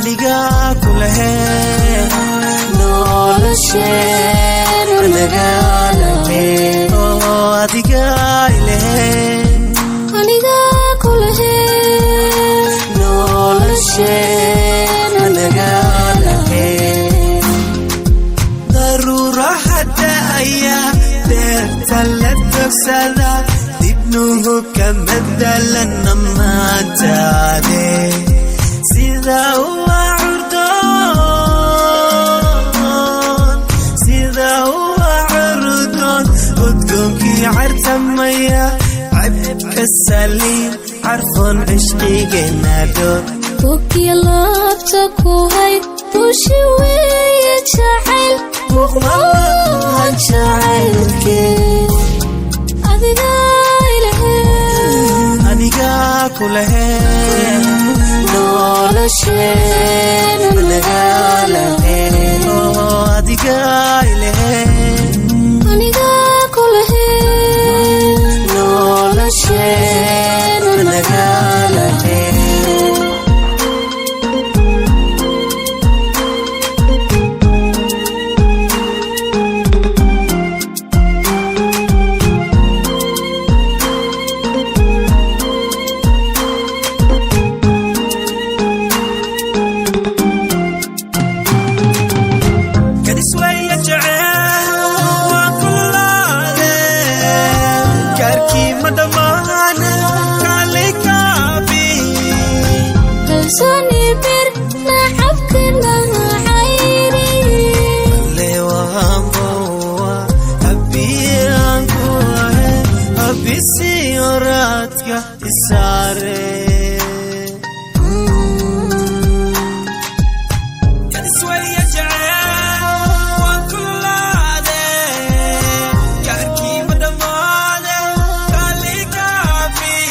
aniga kulahe nolosheen anaga lahe adiga ilahe aniga kulahe nolosheen anaga lahe darura hada aya talatoksada dibnuhu kamadalan namantade sida huwa urdon udgonki cartamaya cabka salim carfon cishqigenado وكي لابتك وهي وشي ويتشعل مغمض شعلك aniga kulahe nolosheen anaga lahe adiga ilahe aniga kulahe nolosheen anaga lahe سوني بير نحبكنا عيري لوامبوا أبيانكوا أبي سيوراتك إساري كنسوية جعل وكل هذا كاركي مدمانة خليك عبي